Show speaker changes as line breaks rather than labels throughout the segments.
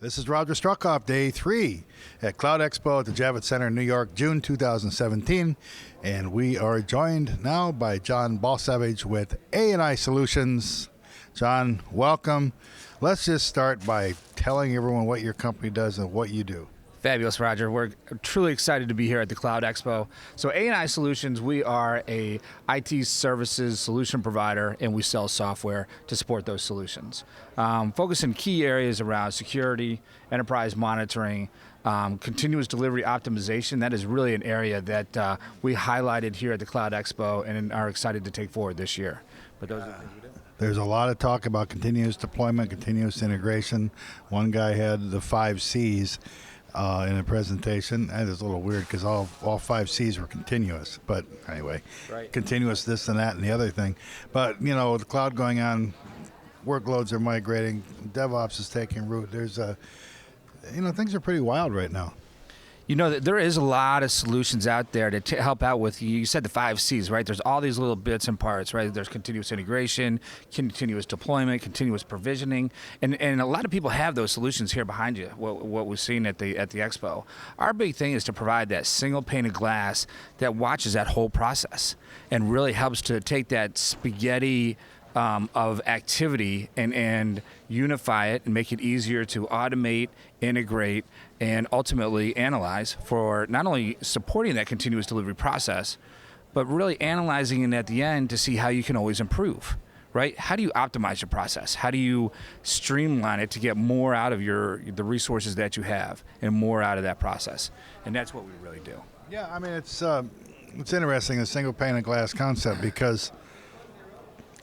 This is Roger Struckoff, Day 3 at CloudEXPO at the Javits Center in New York, June 2017. And we are joined now by John Balsavage with A&I Solutions. John, welcome. Let's just start by telling everyone what your company does and what you do.
Fabulous, Roger. We're truly excited to be here at the CloudEXPO. So A&I Solutions, we are a IT services solution provider, and we sell software to support those solutions. Focus in key areas around security, enterprise monitoring, continuous delivery optimization. That is really an area that we highlighted here at the CloudEXPO and are excited to take forward this year. But those are the things we do.
There's a lot of talk about continuous deployment, continuous integration. One guy had the 5 C's. In a presentation. That is a little weird because all 5 C's were continuous. But anyway,
right.
Continuous this and that and the other thing. But, you know, with the cloud going on, workloads are migrating, DevOps is taking root. There's things are pretty wild right now.
You know, there is a lot of solutions out there to help out with, you said the 5 C's, right? There's all these little bits and parts, right? There's continuous integration, continuous deployment, continuous provisioning, and a lot of people have those solutions here behind you, what we've seen at the Expo. Our big thing is to provide that single pane of glass that watches that whole process and really helps to take that spaghetti of activity and unify it and make it easier to automate, integrate, and ultimately analyze for not only supporting that continuous delivery process, but really analyzing it at the end to see how you can always improve, right? How do you optimize your process? How do you streamline it to get more out of the resources that you have and more out of that process? And that's what we really do.
Yeah, I mean, it's interesting, the single pane of glass concept, because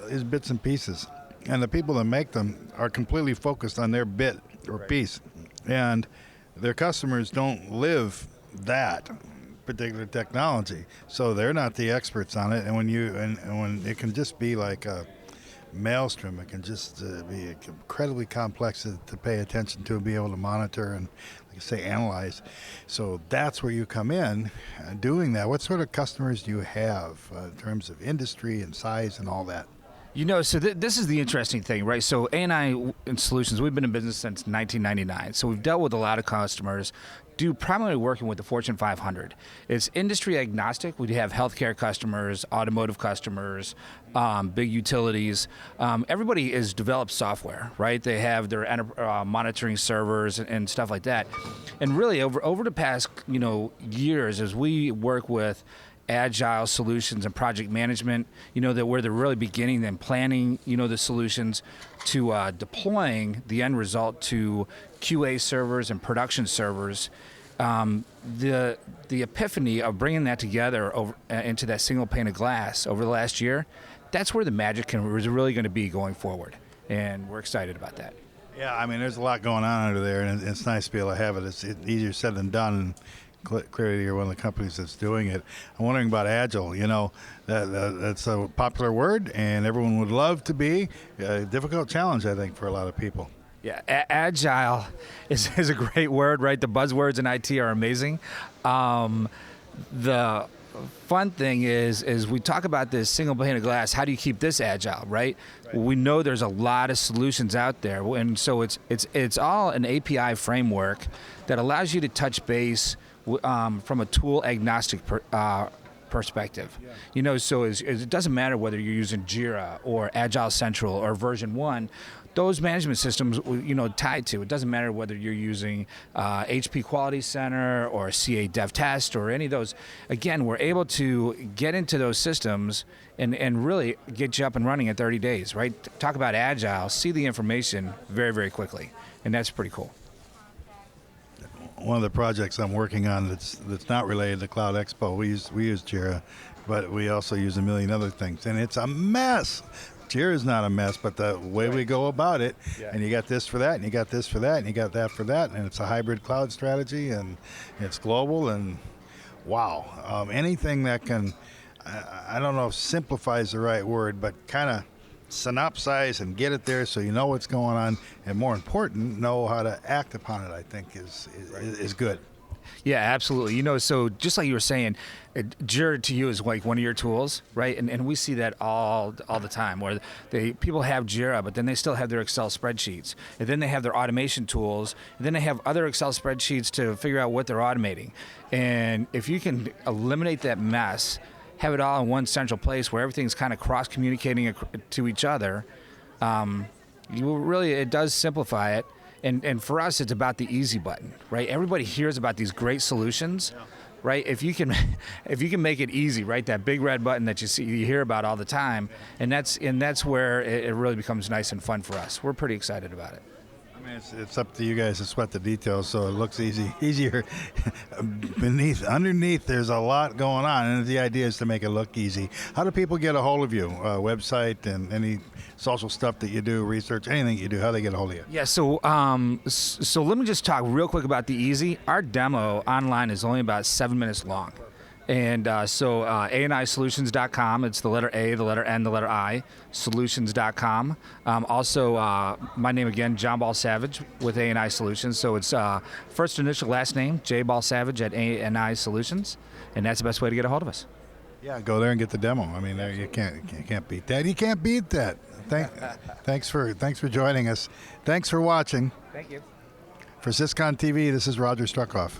it's bits and pieces, and the people that make them are completely focused on their bit or piece, and their customers don't live that particular technology, so they're not the experts on it. And when it can just be like a maelstrom, it can just be incredibly complex to pay attention to and be able to monitor and, like I say, analyze. So that's where you come in doing that. What sort of customers do you have in terms of industry and size and all that?
You know, so this is the interesting thing, right? So A&I Solutions, we've been in business since 1999. So we've dealt with a lot of customers, primarily working with the Fortune 500. It's industry agnostic. We have healthcare customers, automotive customers, big utilities. Everybody has developed software, right? They have their monitoring servers and stuff like that. And really, over the past years, as we work with agile solutions and project management, that where they're really beginning and planning, the solutions to deploying the end result to QA servers and production servers. The epiphany of bringing that together into that single pane of glass over the last year, that's where the magic is really going to be going forward, and we're excited about that.
Yeah, I mean, there's a lot going on under there, and it's nice to be able to have it. It's easier said than done. And clearly, you're one of the companies that's doing it. I'm wondering about Agile. That's a popular word, and everyone would love to be. A difficult challenge, I think, for a lot of people.
Yeah, Agile is a great word, right? The buzzwords in IT are amazing. The fun thing is we talk about this single pane of glass. How do you keep this agile, right? Well, we know there's a lot of solutions out there, and so it's all an API framework that allows you to touch base from a tool agnostic perspective. Yeah. So it doesn't matter whether you're using Jira or Agile Central or version 1. Those management systems, tied to it. Doesn't matter whether you're using HP Quality Center or CA Dev Test or any of those. Again, we're able to get into those systems and really get you up and running in 30 days, right? Talk about Agile, see the information very, very quickly, and that's pretty cool.
One of the projects I'm working on that's not related to CloudEXPO, we use Jira, but we also use a million other things, and it's a mess. Jira is not a mess, but the way we go about it, and you got this for that, and you got this for that, and you got that for that, and it's a hybrid cloud strategy, and it's global, and wow. Anything that can, I don't know if simplify is the right word, but kind of synopsize and get it there so you know what's going on, and more important, know how to act upon it, I think is good.
Yeah, absolutely. So just like you were saying, Jira to you is like one of your tools, right? And we see that all the time, where people have Jira, but then they still have their Excel spreadsheets, and then they have their automation tools, and then they have other Excel spreadsheets to figure out what they're automating. And if you can eliminate that mess, have it all in one central place where everything's kind of cross-communicating to each other, it does simplify it. And for us, it's about the easy button, right? Everybody hears about these great solutions, right? If you can make it easy, right? That big red button that you hear about all the time, and that's where it really becomes nice and fun for us. We're pretty excited about it.
I mean, it's up to you guys to sweat the details, so it looks easier. Underneath, there's a lot going on, and the idea is to make it look easy. How do people get a hold of you? Website and any social stuff that you do, research, anything you do, how do they get a hold of you?
Yeah, so let me just talk real quick about the easy. Our demo online is only about 7 minutes long. And ANIsolutions.com, it's the letter A, the letter N, the letter I, solutions.com. Also, my name again, John Balsavage with ANI Solutions. So it's first initial, last name, J Balsavage at ANI Solutions. And that's the best way to get a hold of us.
Yeah, go there and get the demo. I mean, you can't beat that. You can't beat that. Thanks for joining us. Thanks for watching.
Thank you.
For Syscon TV, this is Roger Struckoff.